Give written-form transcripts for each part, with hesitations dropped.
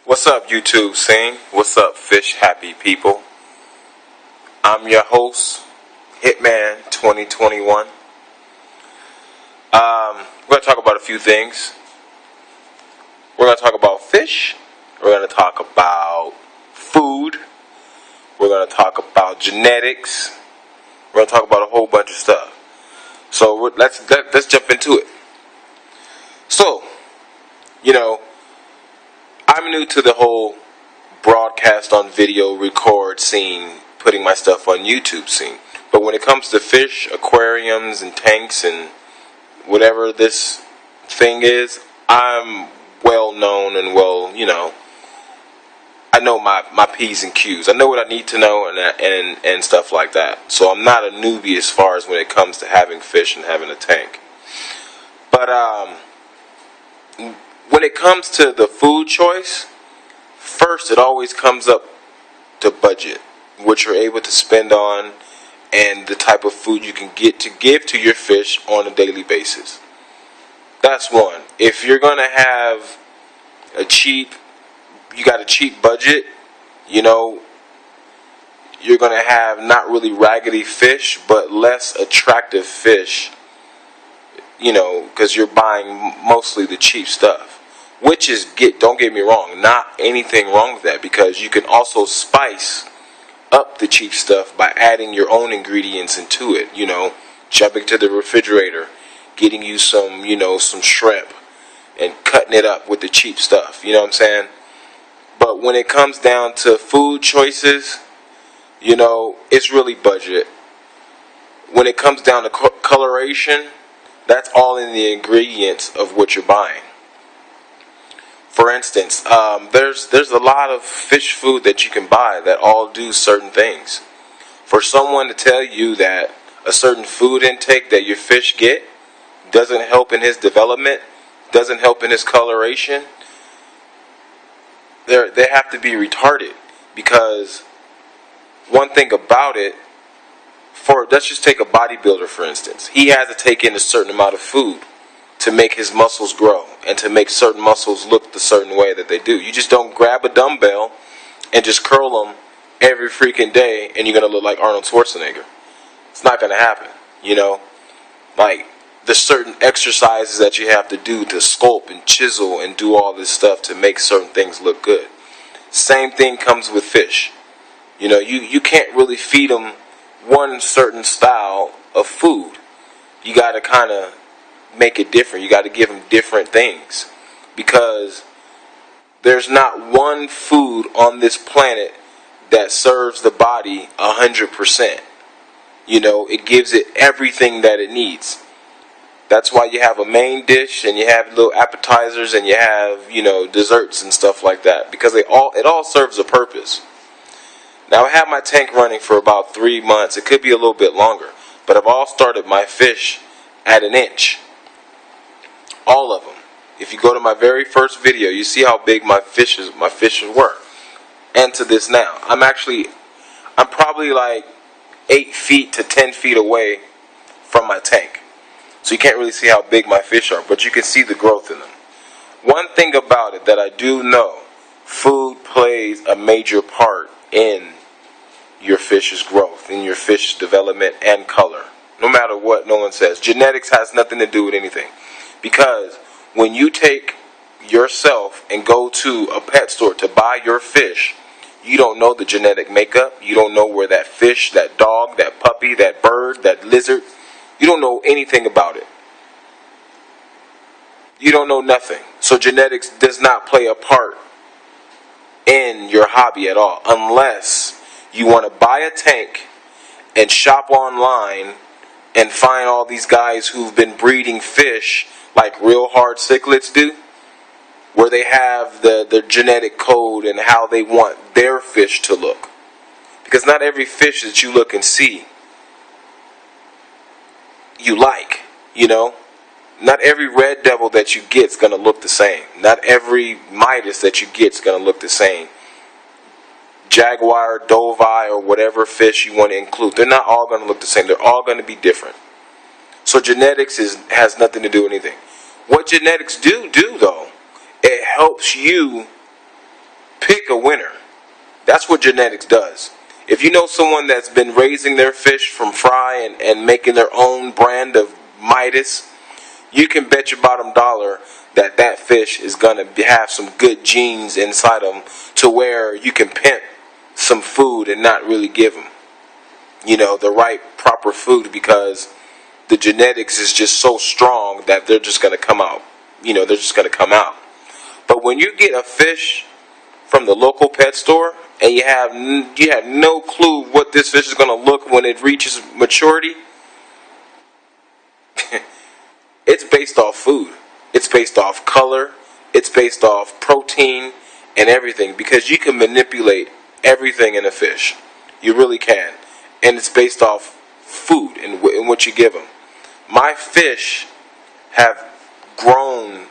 What's up, YouTube scene? What's up, fish happy people? I'm your host, Hitman 2021. We're going to talk about a few things. We're going to talk about fish. We're going to talk about food. We're going to talk about genetics. We're going to talk about a whole bunch of stuff. So let's jump into it. So, I'm new to the whole broadcast on video, record scene, putting my stuff on YouTube scene. But when it comes to fish, aquariums, and tanks, and whatever this thing is, I'm well known and I know my P's and Q's. I know what I need to know and stuff like that. So I'm not a newbie as far as when it comes to having fish and having a tank. But when it comes to the food choice, first it always comes up to budget, what you're able to spend on, and the type of food you can get to give to your fish on a daily basis. That's one. If you're going to have you got a cheap budget, you're going to have not really raggedy fish, but less attractive fish, because you're buying mostly the cheap stuff. Which is, don't get me wrong, not anything wrong with that, because you can also spice up the cheap stuff by adding your own ingredients into it, jumping to the refrigerator, getting you some shrimp, and cutting it up with the cheap stuff, you know what I'm saying? But when it comes down to food choices, it's really budget. When it comes down to coloration, that's all in the ingredients of what you're buying. For instance, there's a lot of fish food that you can buy that all do certain things. For someone to tell you that a certain food intake that your fish get doesn't help in his development, doesn't help in his coloration, they have to be retarded. Because one thing about it, let's just take a bodybuilder for instance. He has to take in a certain amount of food to make his muscles grow and to make certain muscles look the certain way that they do. You just don't grab a dumbbell and just curl them every freaking day and you're going to look like Arnold Schwarzenegger. It's not going to happen, Like, there's certain exercises that you have to do to sculpt and chisel and do all this stuff to make certain things look good. Same thing comes with fish. You can't really feed them one certain style of food. You got to kind of make it different. You got to give them different things, because there's not one food on this planet that serves the body 100%. It gives it everything that it needs. That's why you have a main dish and you have little appetizers and you have desserts and stuff like that, because it all serves a purpose. Now, I have my tank running for about 3 months. It could be a little bit longer, but I've all started my fish at 1 inch. All of them. If you go to my very first video, you see how big my fishes were. And to this now, I'm probably like 8 feet to 10 feet away from my tank. So you can't really see how big my fish are, but you can see the growth in them. One thing about it that I do know, food plays a major part in your fish's growth, in your fish's development and color. No matter what no one says. Genetics has nothing to do with anything. Because when you take yourself and go to a pet store to buy your fish, you don't know the genetic makeup. You don't know where that fish, that dog, that puppy, that bird, that lizard, you don't know anything about it. You don't know nothing. So genetics does not play a part in your hobby at all, unless you want to buy a tank and shop online and find all these guys who've been breeding fish like real hard cichlids do, where they have the genetic code and how they want their fish to look. Because not every fish that you look and see you like, Not every red devil that you get is going to look the same. Not every Midas that you get is going to look the same. Jaguar, Doveye, or whatever fish you want to include, they're not all going to look the same. They're all going to be different. So genetics has nothing to do with anything. What genetics do though, it helps you make a winner. That's what genetics does. If you know someone that's been raising their fish from fry and making their own brand of Midas, you can bet your bottom dollar that that fish is going to have some good genes inside them to where you can pimp some food and not really give them, the right proper food, because the genetics is just so strong that they're just going to come out. They're just going to come out. But when you get a fish from the local pet store and you have no clue what this fish is going to look when it reaches maturity, it's based off food. It's based off color. It's based off protein and everything, because you can manipulate everything in a fish. You really can. And it's based off food and what you give them. My fish have grown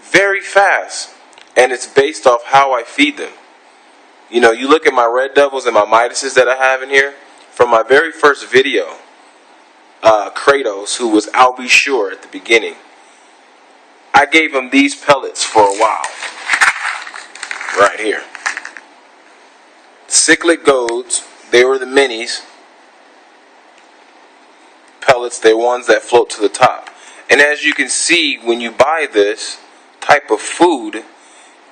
very fast, and it's based off how I feed them. You look at my red devils and my Midases that I have in here. From my very first video, Kratos, who was Algae Sure at the beginning, I gave him these pellets for a while. Right here. Cichlid goads. They were the minis. Pellets, they're ones that float to the top. And as you can see, when you buy this type of food,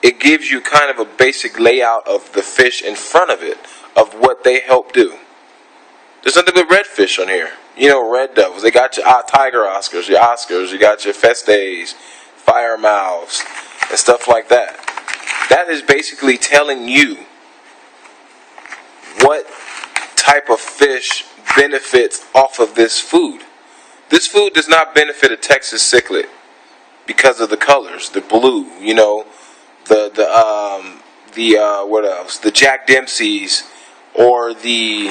it gives you kind of a basic layout of the fish in front of it, of what they help do. There's nothing but redfish on here. Red devils. They got your tiger Oscars, you got your Festes, fire mouths, and stuff like that. That is basically telling you what type of fish benefits off of this food. This food does not benefit a Texas cichlid because of the colors, the blue, what else? The Jack Dempseys or the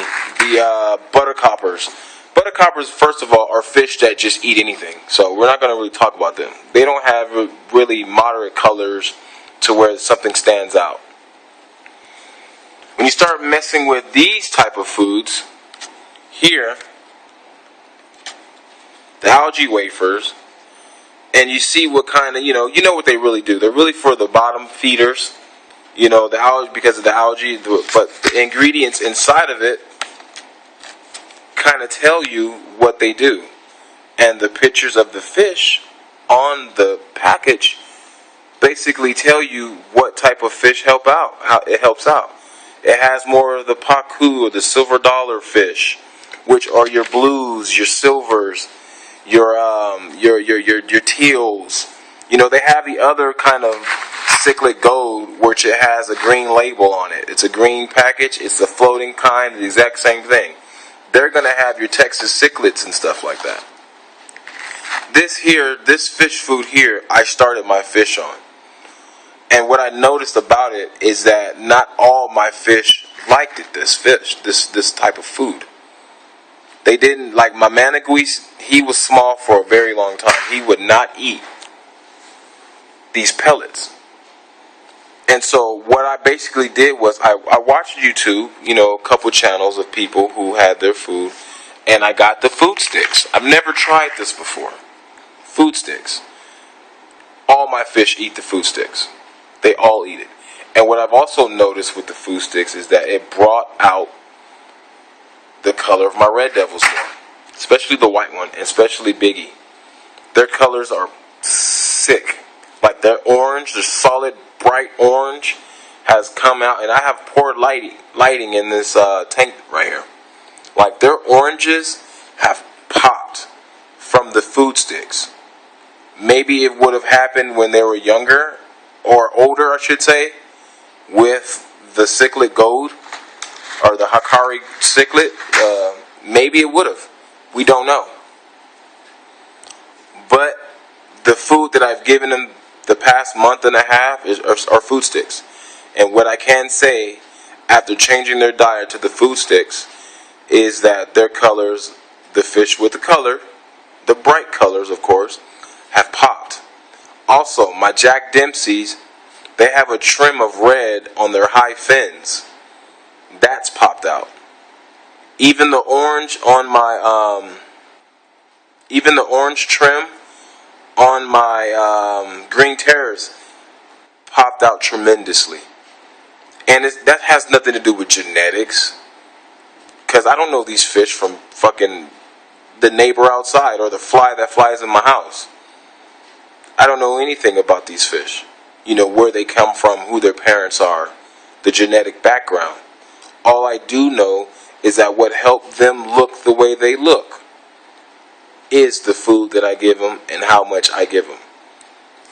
buttercoppers. Buttercoppers, first of all, are fish that just eat anything. So we're not going to really talk about them. They don't have really moderate colors to where something stands out. When you start messing with these type of foods, here, the algae wafers, and you see what kind of, you know what they really do. They're really for the bottom feeders, the algae, because of the algae, but the ingredients inside of it kind of tell you what they do. And the pictures of the fish on the package basically tell you what type of fish help out, how it helps out. It has more of the pacu or the silver dollar fish, which are your blues, your silvers, your teals. They have the other kind of cichlid gold, which it has a green label on it. It's a green package. It's the floating kind, the exact same thing. They're going to have your Texas cichlids and stuff like that. This fish food here, I started my fish on. And what I noticed about it is that not all my fish liked it, this type of food. They didn't, like my Managuis, he was small for a very long time. He would not eat these pellets. And so what I basically did was I watched YouTube, a couple channels of people who had their food, and I got the food sticks. I've never tried this before. Food sticks. All my fish eat the food sticks. They all eat it. And what I've also noticed with the food sticks is that it brought out the color of my red devils more. Especially the white one, and especially Biggie. Their colors are sick. Like their orange, their solid bright orange has come out, and I have poured lighting in this tank right here. Like their oranges have popped from the food sticks. Maybe it would have happened when they were younger, or older I should say, with the cichlid gold, or the Hikari cichlid. Maybe it would have. We don't know. But the food that I've given them the past month and a half are food sticks. And what I can say, after changing their diet to the food sticks, is that their colors, the fish with the color, the bright colors of course, have popped. Also, my Jack Dempseys, they have a trim of red on their high fins. That's popped out. Even the orange on my orange trim on my green terrors popped out tremendously. And that has nothing to do with genetics. Because I don't know these fish from fucking the neighbor outside or the fly that flies in my house. I don't know anything about these fish. You know, where they come from, who their parents are, the genetic background. All I do know is that what helped them look the way they look is the food that I give them and how much I give them.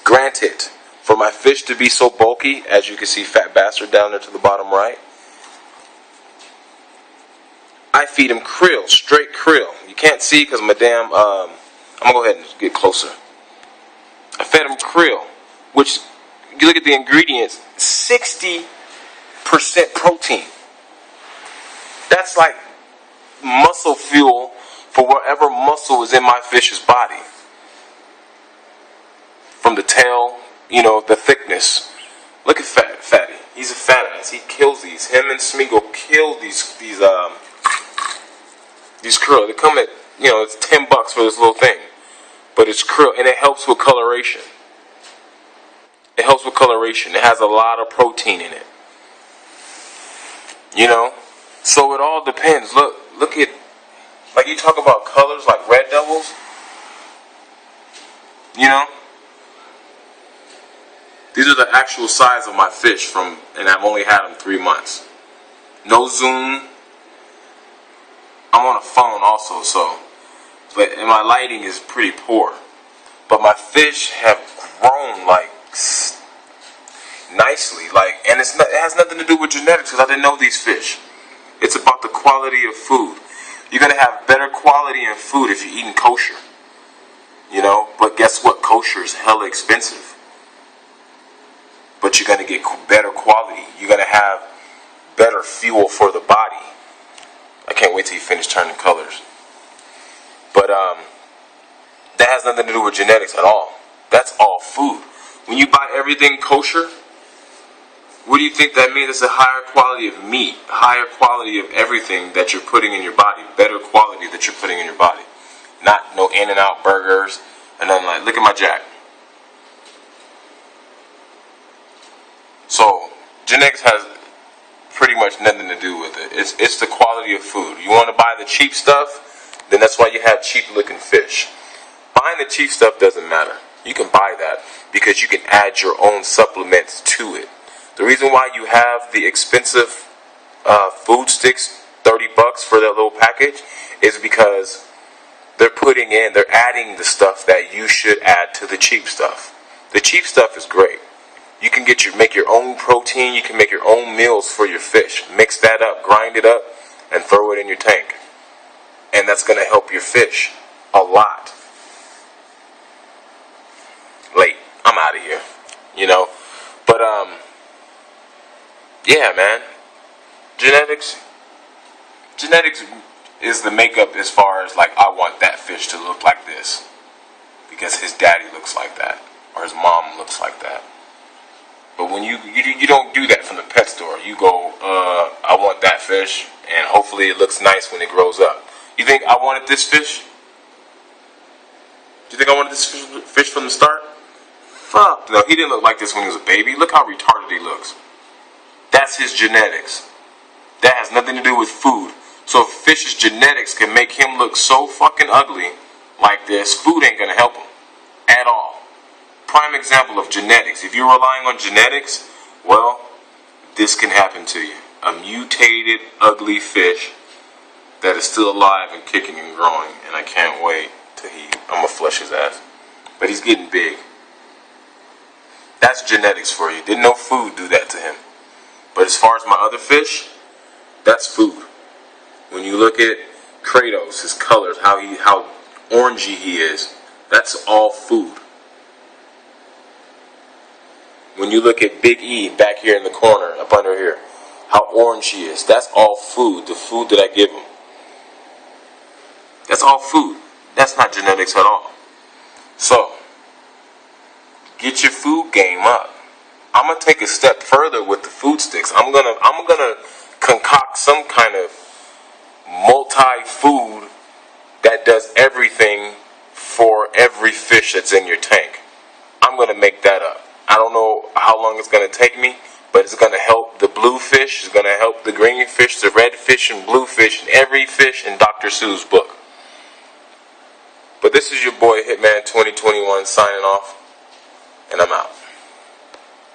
Granted, for my fish to be so bulky, as you can see Fat Bastard down there to the bottom right, I feed him krill, straight krill. You can't see because my damn, I'm going to go ahead and get closer. I fed him krill, which, you look at the ingredients, 60% protein. That's like muscle fuel for whatever muscle is in my fish's body. From the tail, you know, the thickness. Look at Fatty. He's a fat ass. He kills these. Him and Smeagol kill these krill. They come at, you know, it's $10 for this little thing. But it's krill, and it helps with coloration. It helps with coloration. It has a lot of protein in it. You know? So it all depends. Look at, like you talk about colors like red devils. You know? These are the actual size of my fish and I've only had them 3 months. No zoom. I'm on a phone also, and my lighting is pretty poor. But my fish have grown like nicely, and it has nothing to do with genetics because I didn't know these fish. It's about the quality of food. You're gonna have better quality in food if you're eating kosher. You know, but guess what? Kosher is hella expensive. But you're gonna get better quality. You're gonna have better fuel for the body. I can't wait till you finish turning colors. But that has nothing to do with genetics at all. That's all food. When you buy everything kosher, what do you think that means? It's a higher quality of meat, higher quality of everything that you're putting in your body, better quality that you're putting in your body. Not no In-N-Out burgers and nothing like. Look at my jack. So genetics has pretty much nothing to do with it. It's the quality of food. You want to buy the cheap stuff, then that's why you have cheap looking fish. Buying the cheap stuff doesn't matter. You can buy that because you can add your own supplements to it. The reason why you have the expensive food sticks, $30 for that little package, is because they're adding the stuff that you should add to the cheap stuff. The cheap stuff is great. You can make your own protein. You can make your own meals for your fish. Mix that up, grind it up, and throw it in your tank. And that's going to help your fish a lot. Late. I'm out of here. You know? But, yeah, man. Genetics is the makeup as far as, like, I want that fish to look like this. Because his daddy looks like that. Or his mom looks like that. But when you don't do that from the pet store. You go, I want that fish, and hopefully it looks nice when it grows up. You think I wanted this fish? Do you think I wanted this fish from the start? Fuck no, he didn't look like this when he was a baby. Look how retarded he looks. That's his genetics. That has nothing to do with food. So if fish's genetics can make him look so fucking ugly like this, food ain't gonna help him at all. Prime example of genetics. If you're relying on genetics, well, this can happen to you. A mutated, ugly fish that is still alive and kicking and growing, and I can't wait till I'm gonna flush his ass. But he's getting big. That's genetics for you. Didn't know food do that to him. But as far as my other fish, that's food. When you look at Kratos, his colors, how orangey he is, that's all food. When you look at Big E back here in the corner, up under here, how orange he is, that's all food, the food that I give him. That's all food. That's not genetics at all. So, get your food game up. I'm gonna take a step further with the food sticks. I'm gonna concoct some kind of multi-food that does everything for every fish that's in your tank. I'm gonna make that up. I don't know how long it's gonna take me, but it's going to help the blue fish, it's going to help the green fish, the red fish, and blue fish, and every fish in Dr. Seuss' book. But this is your boy Hitman 2021 signing off, and I'm out.